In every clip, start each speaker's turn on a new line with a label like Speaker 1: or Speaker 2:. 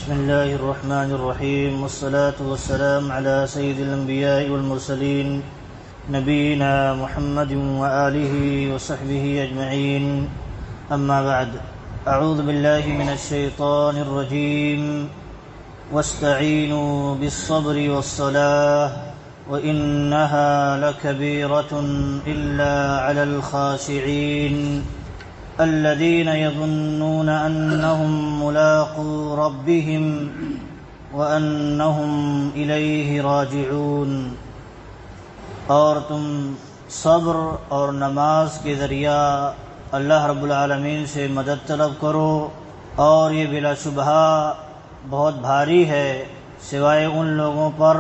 Speaker 1: بسم الله الرحمن الرحيم، والصلاة والسلام على سيد الأنبياء والمرسلين نبينا محمد وآله وصحبه أجمعين، أما بعد. أعوذ بالله من الشيطان الرجيم. واستعينوا بالصبر والصلاة وإنها لكبيرة إلا على الخاشعين الذين يظنون أنهم ملاقو ربهم وأنهم إليه راجعون. اور تم صبر اور نماز کے ذریعہ اللہ رب العالمین سے مدد طلب کرو، اور یہ بلا شبہ بہت بھاری ہے سوائے ان لوگوں پر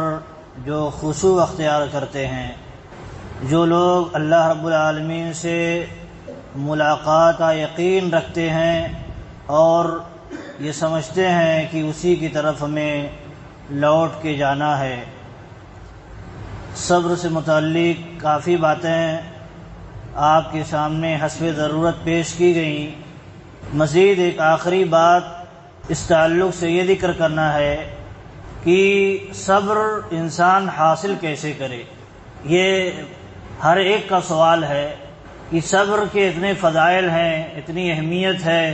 Speaker 1: جو خشوع اختیار کرتے ہیں. جو لوگ اللہ رب العالمین سے ملاقات کا یقین رکھتے ہیں اور یہ سمجھتے ہیں کہ اسی کی طرف ہمیں لوٹ کے جانا ہے. صبر سے متعلق کافی باتیں آپ کے سامنے حسب ضرورت پیش کی گئیں. مزید ایک آخری بات اس تعلق سے یہ ذکر کرنا ہے کہ صبر انسان حاصل کیسے کرے. یہ ہر ایک کا سوال ہے کہ صبر کے اتنے فضائل ہیں، اتنی اہمیت ہے،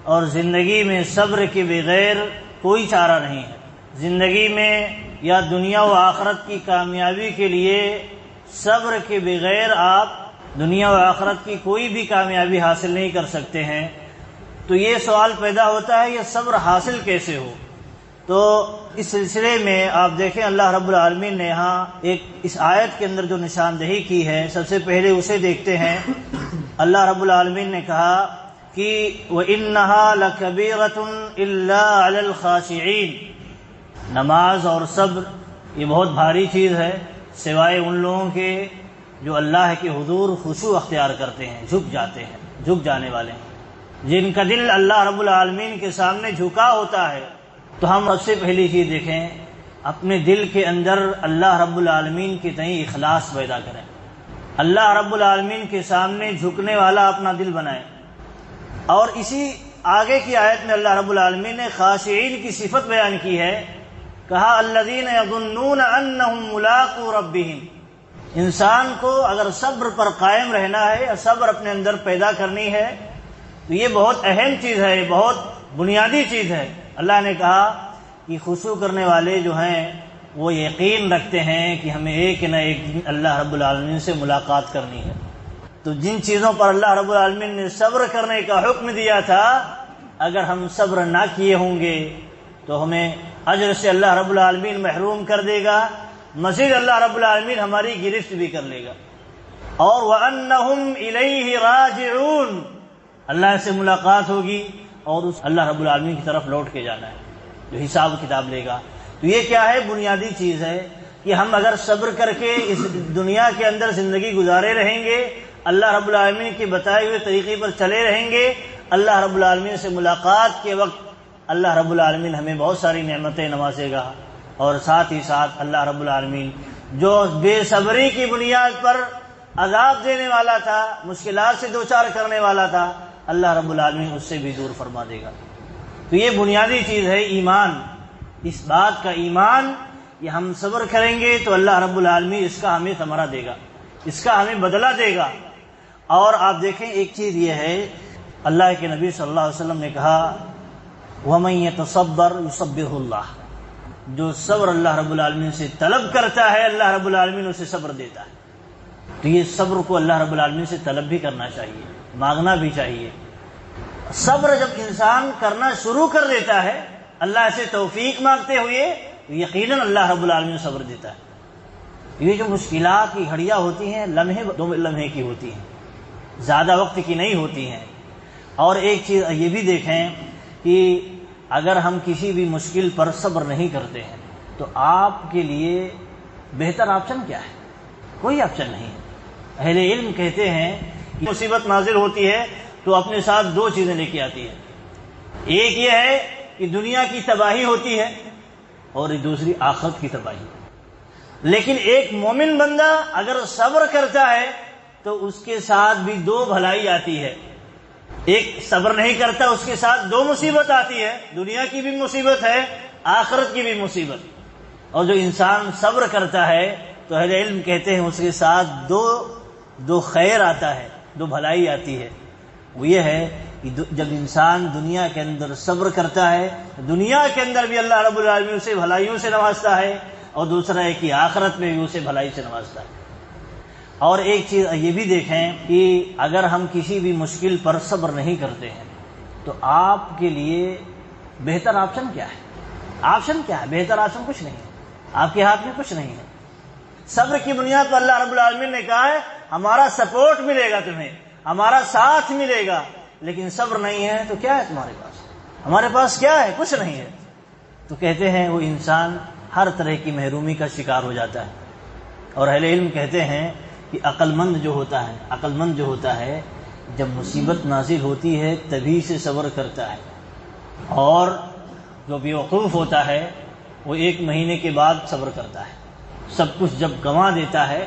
Speaker 1: اور زندگی میں صبر کے بغیر کوئی چارہ نہیں ہے. زندگی میں یا دنیا و آخرت کی کامیابی کے لیے صبر کے بغیر آپ دنیا و آخرت کی کوئی بھی کامیابی حاصل نہیں کر سکتے ہیں. تو یہ سوال پیدا ہوتا ہے یہ صبر حاصل کیسے ہو. تو اس سلسلے میں آپ دیکھیں اللہ رب العالمین نے یہاں ایک اس آیت کے اندر جو نشاندہی کی ہے، سب سے پہلے اسے دیکھتے ہیں. اللہ رب العالمین نے کہا کہ وَإِنَّهَا لَكَبِيرَةٌ إِلَّا عَلَى الْخَاشِعِينَ. نماز اور صبر یہ بہت بھاری چیز ہے سوائے ان لوگوں کے جو اللہ کے حضور خشوع اختیار کرتے ہیں، جھک جاتے ہیں، جھک جانے والے ہیں، جن کا دل اللہ رب العالمین کے سامنے جھکا ہوتا ہے. تو ہم سب سے پہلی چیز دیکھیں، اپنے دل کے اندر اللہ رب العالمین کے تئیں اخلاص پیدا کریں. اللہ رب العالمین کے سامنے جھکنے والا اپنا دل بنائیں. اور اسی آگے کی آیت میں اللہ رب العالمین نے خاشعین کی صفت بیان کی ہے. کہا الذین یظنون انہم ملاقو ربہم. انسان کو اگر صبر پر قائم رہنا ہے یا صبر اپنے اندر پیدا کرنی ہے تو یہ بہت اہم چیز ہے، یہ بہت بنیادی چیز ہے. اللہ نے کہا کہ خشوع کرنے والے جو ہیں وہ یقین رکھتے ہیں کہ ہمیں ایک نہ ایک دن اللہ رب العالمین سے ملاقات کرنی ہے. تو جن چیزوں پر اللہ رب العالمین نے صبر کرنے کا حکم دیا تھا، اگر ہم صبر نہ کیے ہوں گے تو ہمیں اجر سے اللہ رب العالمین محروم کر دے گا، مزید اللہ رب العالمین ہماری گرفت بھی کر لے گا. اور وَأَنَّهُمْ إِلَيْهِ رَاجِعُونَ. اللہ سے ملاقات ہوگی اور اس اللہ رب العالمین کی طرف لوٹ کے جانا ہے جو حساب کتاب لے گا. تو یہ کیا ہے؟ بنیادی چیز ہے کہ ہم اگر صبر کر کے اس دنیا کے اندر زندگی گزارے رہیں گے، اللہ رب العالمین کے بتائے ہوئے طریقے پر چلے رہیں گے، اللہ رب العالمین سے ملاقات کے وقت اللہ رب العالمین ہمیں بہت ساری نعمتیں نوازے گا. اور ساتھ ہی ساتھ اللہ رب العالمین جو بے صبری کی بنیاد پر عذاب دینے والا تھا، مشکلات سے دوچار کرنے والا تھا، اللہ رب العالمین اس سے بھی دور فرما دے گا. تو یہ بنیادی چیز ہے ایمان. اس بات کا ایمان کہ ہم صبر کریں گے تو اللہ رب العالمین اس کا ہمیں ثمرہ دے گا، اس کا ہمیں بدلہ دے گا. اور آپ دیکھیں ایک چیز یہ ہے، اللہ کے نبی صلی اللہ علیہ وسلم نے کہا وَمَن يَتَصَبَّرْ يُصَبِّرْهُ اللَّهُ. جو صبر اللہ رب العالمین سے طلب کرتا ہے اللہ رب العالمین اسے صبر دیتا ہے. تو یہ صبر کو اللہ رب العالمین سے طلب بھی کرنا چاہیے، مانگنا بھی چاہیے. صبر جب انسان کرنا شروع کر دیتا ہے اللہ سے توفیق مانگتے ہوئے تو یقیناً اللہ رب العالمین صبر دیتا ہے. یہ جو مشکلات کی گھڑیاں ہوتی ہیں لمحے دو لمحے کی ہوتی ہیں، زیادہ وقت کی نہیں ہوتی ہیں. اور ایک چیز یہ بھی دیکھیں کہ اگر ہم کسی بھی مشکل پر صبر نہیں کرتے ہیں تو آپ کے لیے بہتر آپشن کیا ہے؟ کوئی آپشن نہیں ہے. اہل علم کہتے ہیں کہ مصیبت نازل ہوتی ہے تو اپنے ساتھ دو چیزیں لے کے آتی ہے. ایک یہ ہے کہ دنیا کی تباہی ہوتی ہے اور دوسری آخرت کی تباہی. لیکن ایک مومن بندہ اگر صبر کرتا ہے تو اس کے ساتھ بھی دو بھلائی آتی ہے. ایک صبر نہیں کرتا، اس کے ساتھ دو مصیبت آتی ہے، دنیا کی بھی مصیبت ہے، آخرت کی بھی مصیبت. اور جو انسان صبر کرتا ہے تو اہل علم کہتے ہیں اس کے ساتھ دو خیر آتا ہے، دو بھلائی آتی ہے. وہ یہ ہے کہ جب انسان دنیا کے اندر صبر کرتا ہے، دنیا کے اندر بھی اللہ رب العالمین اسے بھلائیوں سے نوازتا ہے، اور دوسرا ہے کہ آخرت میں بھی اسے بھلائی سے نوازتا ہے. اور ایک چیز یہ بھی دیکھیں کہ اگر ہم کسی بھی مشکل پر صبر نہیں کرتے ہیں تو آپ کے لیے بہتر آپشن کیا ہے؟ آپشن کیا ہے؟ بہتر آپشن کچھ نہیں ہے، آپ کے ہاتھ میں کچھ نہیں ہے. صبر کی بنیاد پر اللہ رب العالمین نے کہا ہے ہمارا سپورٹ ملے گا تمہیں، ہمارا ساتھ ملے گا. لیکن صبر نہیں ہے تو کیا ہے تمہارے پاس؟ ہمارے پاس کیا ہے؟ کچھ نہیں ہے. تو کہتے ہیں وہ انسان ہر طرح کی محرومی کا شکار ہو جاتا ہے. اور اہل علم کہتے ہیں کہ عقل مند جو ہوتا ہے جب مصیبت نازل ہوتی ہے تبھی سے صبر کرتا ہے، اور جو بیوقوف ہوتا ہے وہ 1 مہینے کے بعد صبر کرتا ہے. سب کچھ جب گنوا دیتا ہے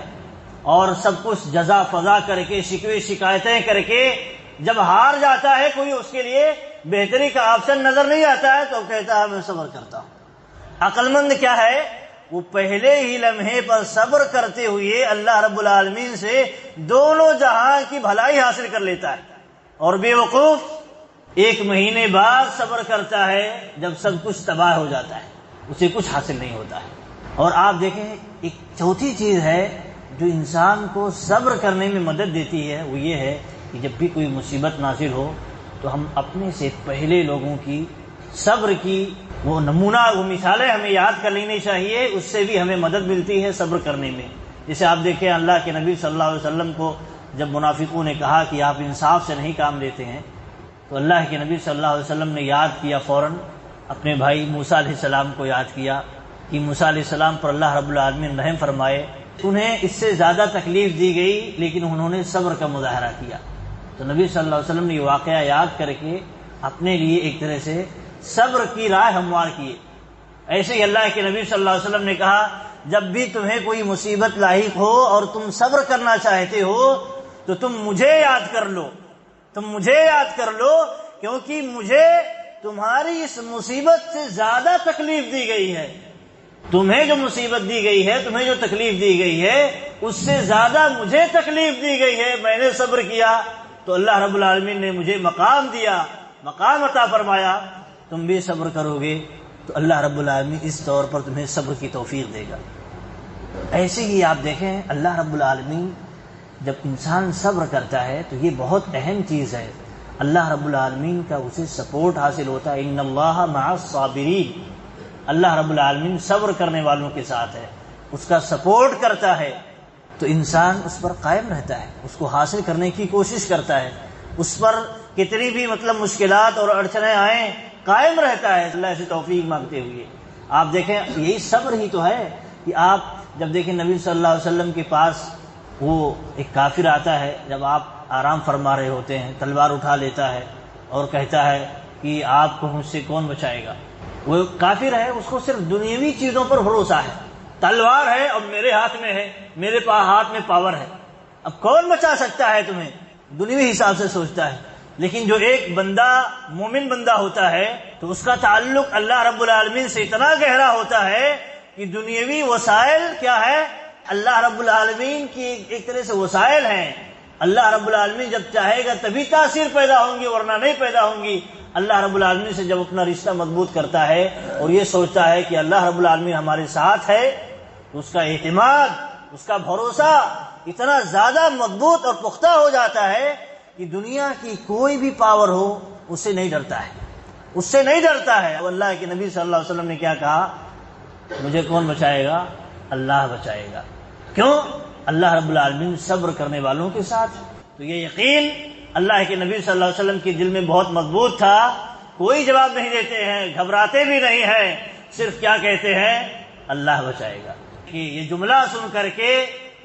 Speaker 1: اور سب کچھ جزا فضا کر کے شکوے شکایتیں کر کے جب ہار جاتا ہے، کوئی اس کے لیے بہتری کا آپشن نظر نہیں آتا ہے، تو کہتا ہے میں صبر کرتا ہوں. عقل مند کیا ہے؟ وہ پہلے ہی لمحے پر صبر کرتے ہوئے اللہ رب العالمین سے دونوں جہاں کی بھلائی حاصل کر لیتا ہے. اور بے وقوف 1 مہینے بعد صبر کرتا ہے جب سب کچھ تباہ ہو جاتا ہے، اسے کچھ حاصل نہیں ہوتا ہے. اور آپ دیکھیں ایک چوتھی چیز ہے جو انسان کو صبر کرنے میں مدد دیتی ہے، وہ یہ ہے کہ جب بھی کوئی مصیبت نازل ہو تو ہم اپنے سے پہلے لوگوں کی صبر کی وہ نمونہ، وہ مثالیں ہمیں یاد کر لینی چاہیے، اس سے بھی ہمیں مدد ملتی ہے صبر کرنے میں. جیسے آپ دیکھیں اللہ کے نبی صلی اللہ علیہ وسلم کو جب منافقوں نے کہا کہ آپ انصاف سے نہیں کام لیتے ہیں، تو اللہ کے نبی صلی اللہ علیہ وسلم نے یاد کیا، فوراً اپنے بھائی موسیٰ علیہ السلام کو یاد کیا کہ موسیٰ علیہ السلام پر اللہ رب العالمین رحم فرمائے. انہیں اس سے زیادہ تکلیف دی گئی لیکن انہوں نے صبر کا مظاہرہ کیا. تو نبی صلی اللہ علیہ وسلم نے یہ واقعہ یاد کر کے اپنے لیے ایک طرح سے صبر کی راہ ہموار کیے. ایسے ہی اللہ کے نبی صلی اللہ علیہ وسلم نے کہا جب بھی تمہیں کوئی مصیبت لاحق ہو اور تم صبر کرنا چاہتے ہو تو تم مجھے یاد کر لو، کیونکہ مجھے تمہاری اس مصیبت سے زیادہ تکلیف دی گئی ہے. تمہیں جو مصیبت دی گئی ہے، تمہیں جو تکلیف دی گئی ہے، اس سے زیادہ مجھے تکلیف دی گئی ہے. میں نے صبر کیا تو اللہ رب العالمین نے مجھے مقام دیا، مقام عطا فرمایا. تم بھی صبر کرو گے تو اللہ رب العالمین اس طور پر تمہیں صبر کی توفیق دے گا. ایسے ہی آپ دیکھیں اللہ رب العالمین جب انسان صبر کرتا ہے تو یہ بہت اہم چیز ہے، اللہ رب العالمین کا اسے سپورٹ حاصل ہوتا ہے. ان اللہ مع الصابرین، اللہ رب العالمین صبر کرنے والوں کے ساتھ ہے، اس کا سپورٹ کرتا ہے. تو انسان اس پر قائم رہتا ہے، اس کو حاصل کرنے کی کوشش کرتا ہے، اس پر کتنی بھی مشکلات اور اڑچنیں آئیں قائم رہتا ہے اللہ سے توفیق مانگتے ہوئے. آپ دیکھیں یہی صبر ہی تو ہے کہ آپ جب دیکھیں نبی صلی اللہ علیہ وسلم کے پاس وہ ایک کافر آتا ہے، جب آپ آرام فرما رہے ہوتے ہیں، تلوار اٹھا لیتا ہے اور کہتا ہے کہ آپ کو مجھ سے کون بچائے گا. وہ کافر ہے، اس کو صرف دنیاوی چیزوں پر بھروسہ ہے. تلوار ہے اور میرے ہاتھ میں ہے، میرے ہاتھ میں پاور ہے، اب کون بچا سکتا ہے تمہیں، دنیوی حساب سے سوچتا ہے. لیکن جو ایک بندہ مومن بندہ ہوتا ہے تو اس کا تعلق اللہ رب العالمین سے اتنا گہرا ہوتا ہے کہ دنیاوی وسائل کیا ہے، اللہ رب العالمین کی ایک طرح سے وسائل ہیں. اللہ رب العالمین جب چاہے گا تبھی تاثیر پیدا ہوں گی، ورنہ نہیں پیدا ہوں گی. اللہ رب العالمین سے جب اپنا رشتہ مضبوط کرتا ہے اور یہ سوچتا ہے کہ اللہ رب العالمین ہمارے ساتھ ہے، تو اس کا اعتماد، اس کا بھروسہ اتنا زیادہ مضبوط اور پختہ ہو جاتا ہے کہ دنیا کی کوئی بھی پاور ہو اس سے نہیں ڈرتا ہے. اللہ کے نبی صلی اللہ علیہ وسلم نے کیا کہا، مجھے کون بچائے گا، اللہ بچائے گا. کیوں؟ اللہ رب العالمین صبر کرنے والوں کے ساتھ. تو یہ یقین اللہ کے نبی صلی اللہ علیہ وسلم کے دل میں بہت مضبوط تھا. کوئی جواب نہیں دیتے ہیں، گھبراتے بھی نہیں ہیں، صرف کیا کہتے ہیں، اللہ بچائے گا. کہ یہ جملہ سن کر کے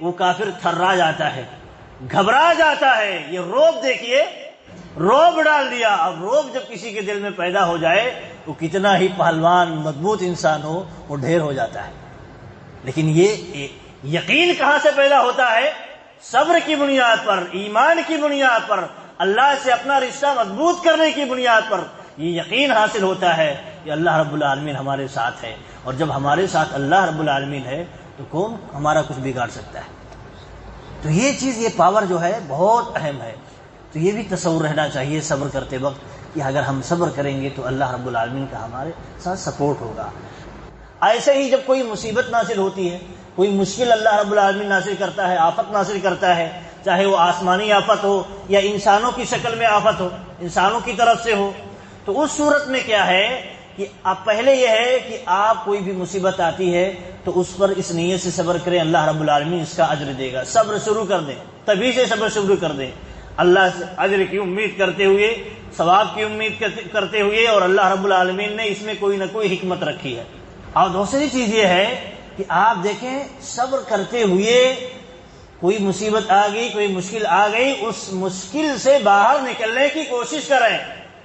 Speaker 1: وہ کافر تھرا جاتا ہے، گھبرا جاتا ہے. یہ روب دیکھیے، روب ڈال دیا. اب روب جب کسی کے دل میں پیدا ہو جائے وہ کتنا ہی پہلوان مضبوط انسان ہو، وہ ڈھیر ہو جاتا ہے. لیکن یہ یقین کہاں سے پیدا ہوتا ہے؟ صبر کی بنیاد پر، ایمان کی بنیاد پر، اللہ سے اپنا رشتہ مضبوط کرنے کی بنیاد پر یہ یقین حاصل ہوتا ہے کہ اللہ رب العالمین ہمارے ساتھ ہے، اور جب ہمارے ساتھ اللہ رب العالمین ہے تو کون ہمارا کچھ بگاڑ سکتا ہے؟ تو یہ چیز، یہ پاور جو ہے بہت اہم ہے۔ تو یہ بھی تصور رہنا چاہیے صبر کرتے وقت کہ اگر ہم صبر کریں گے تو اللہ رب العالمین کا ہمارے ساتھ سپورٹ ہوگا۔ ایسے ہی جب کوئی مصیبت نازل ہوتی ہے، کوئی مشکل اللہ رب العالمین نازل کرتا ہے، آفت نازل کرتا ہے، چاہے وہ آسمانی آفت ہو یا انسانوں کی شکل میں آفت ہو، انسانوں کی طرف سے ہو، تو اس صورت میں کیا ہے کہ آپ پہلے یہ ہے کہ آپ کوئی بھی مصیبت آتی ہے تو اس پر اس نیت سے صبر کریں، اللہ رب العالمین اس کا اجر دے گا۔ صبر شروع کر دیں، تبھی سے صبر شروع کر دیں، اللہ سے اجر کی امید کرتے ہوئے، ثواب کی امید کرتے ہوئے، اور اللہ رب العالمین نے اس میں کوئی نہ کوئی حکمت رکھی ہے۔ اور دوسری چیز یہ ہے کہ آپ دیکھیں صبر کرتے ہوئے کوئی مصیبت آ گئی، کوئی مشکل آ گئی، اس مشکل سے باہر نکلنے کی کوشش کریں،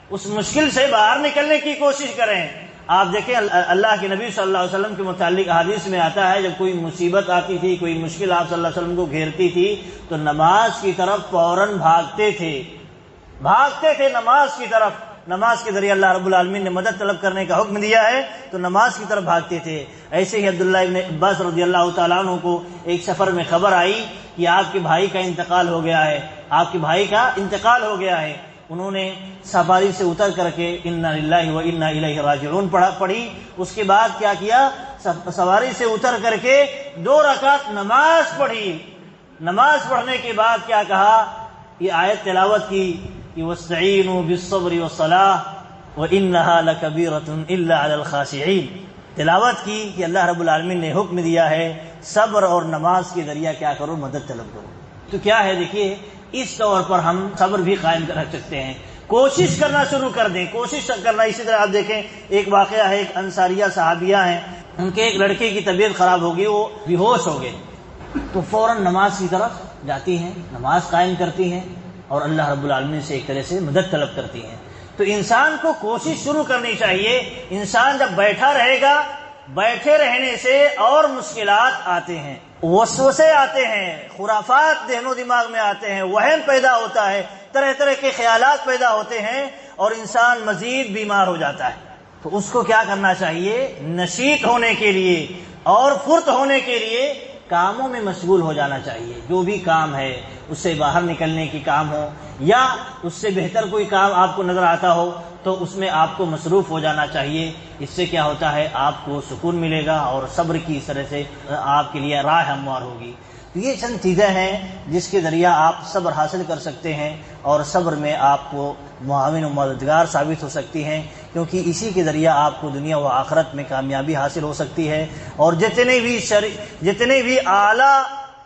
Speaker 1: اس مشکل سے باہر نکلنے کی کوشش کریں۔ آپ دیکھیں اللہ کے نبی صلی اللہ علیہ وسلم کے متعلق حدیث میں آتا ہے، جب کوئی مصیبت آتی تھی، کوئی مشکل آپ صلی اللہ علیہ وسلم کو گھیرتی تھی تو نماز کی طرف فوراً بھاگتے تھے نماز کی طرف۔ نماز کے ذریعے اللہ رب العالمین نے مدد طلب کرنے کا حکم دیا ہے تو نماز کی طرف بھاگتے تھے۔ ایسے ہی عبداللہ ابن عباس رضی اللہ تعالیٰ عنہ کو ایک سفر میں خبر آئی کہ آپ کے بھائی کا انتقال ہو گیا ہے، آپ کے بھائی کا انتقال ہو گیا ہے۔ انہوں نے سواری سے اتر کر کے انا للہ و انا الیہ راجعون پڑھی، اس کے بعد کیا کیا، سواری سے اتر کر کے 2 رکعت نماز پڑھی۔ نماز پڑھنے کے بعد کیا کہا، یہ آیت تلاوت کی کہ وَاسْتَعِينُوا بِالصَّبْرِ وَالصَّلَاةِ وَإِنَّهَا لَكَبِيرَةٌ إِلَّا عَلَى الْخَاشِعِينَ۔ تلاوت کی کہ اللہ رب العالمین نے حکم دیا ہے صبر اور نماز کے ذریعہ کیا کرو، مدد طلب کرو۔ تو کیا ہے، دیکھیے اس طور پر ہم صبر بھی قائم رکھ سکتے ہیں، کوشش کرنا شروع کر دیں، کوشش کرنا۔ اسی طرح آپ دیکھیں ایک واقعہ ہے، ایک انصاریہ صحابیہ ہیں، ان کے ایک لڑکے کی طبیعت خراب ہوگی، وہ بے ہوش ہو گئے، تو فوراً نماز کی طرف جاتی ہیں، نماز قائم کرتی ہیں اور اللہ رب العالمین سے ایک طرح سے مدد طلب کرتی ہیں۔ تو انسان کو کوشش شروع کرنی چاہیے۔ انسان جب بیٹھا رہے گا، بیٹھے رہنے سے اور مشکلات آتے ہیں، وسوسے آتے ہیں، خرافات ذہن و دماغ میں آتے ہیں، وہم پیدا ہوتا ہے، طرح طرح کے خیالات پیدا ہوتے ہیں اور انسان مزید بیمار ہو جاتا ہے۔ تو اس کو کیا کرنا چاہیے، نشیط ہونے کے لیے اور پھرت ہونے کے لیے کاموں میں مشغول ہو جانا چاہیے۔ جو بھی کام ہے اس سے باہر نکلنے کی کام ہو یا اس سے بہتر کوئی کام آپ کو نظر آتا ہو تو اس میں آپ کو مصروف ہو جانا چاہیے۔ اس سے کیا ہوتا ہے، آپ کو سکون ملے گا اور صبر کی اس طرح سے آپ کے لیے راہ ہموار ہوگی۔ تو یہ چند چیزیں ہیں جس کے ذریعہ آپ صبر حاصل کر سکتے ہیں اور صبر میں آپ کو معاون و مددگار ثابت ہو سکتی ہیں، کیونکہ اسی کے ذریعہ آپ کو دنیا و آخرت میں کامیابی حاصل ہو سکتی ہے، اور جتنے بھی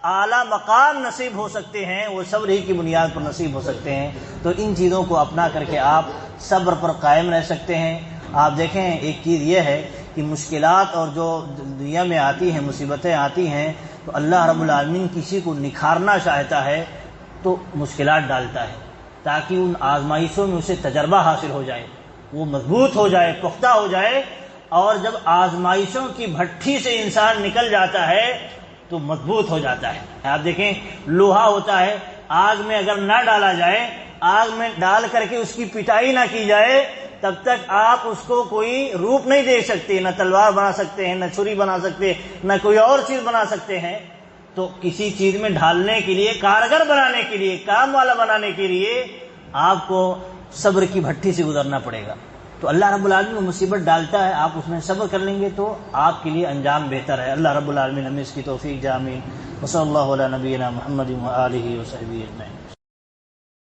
Speaker 1: اعلیٰ مقام نصیب ہو سکتے ہیں وہ صبر ہی کی بنیاد پر نصیب ہو سکتے ہیں۔ تو ان چیزوں کو اپنا کر کے آپ صبر پر قائم رہ سکتے ہیں۔ آپ دیکھیں ایک چیز یہ ہے کہ مشکلات اور جو دنیا میں آتی ہیں، مصیبتیں آتی ہیں، تو اللہ رب العالمین کسی کو نکھارنا چاہتا ہے تو مشکلات ڈالتا ہے تاکہ ان آزمائشوں میں اسے تجربہ حاصل ہو جائے، وہ مضبوط ہو جائے، پختہ ہو جائے، اور جب آزمائشوں کی بھٹی سے انسان نکل جاتا ہے تو مضبوط ہو جاتا ہے۔ آپ دیکھیں لوہا ہوتا ہے، آگ میں اگر نہ ڈالا جائے، آگ میں ڈال کر کے اس کی پٹائی نہ کی جائے، تب تک آپ اس کو کوئی روپ نہیں دے سکتے، نہ تلوار بنا سکتے ہیں، نہ چھری بنا سکتے، نہ کوئی اور چیز بنا سکتے ہیں۔ تو کسی چیز میں ڈھالنے کے لیے، کارگر بنانے کے لیے، کام والا بنانے کے لیے آپ کو صبر کی بھٹی سے گزرنا پڑے گا۔ تو اللہ رب العالمین مصیبت ڈالتا ہے، آپ اس میں صبر کر لیں گے تو آپ کے لیے انجام بہتر ہے۔ اللہ رب العالمین ہمیں اس کی توفیق دے، آمین۔ وصلی اللہ علی نبینا محمد وآلہ وصحبہ اجمعین۔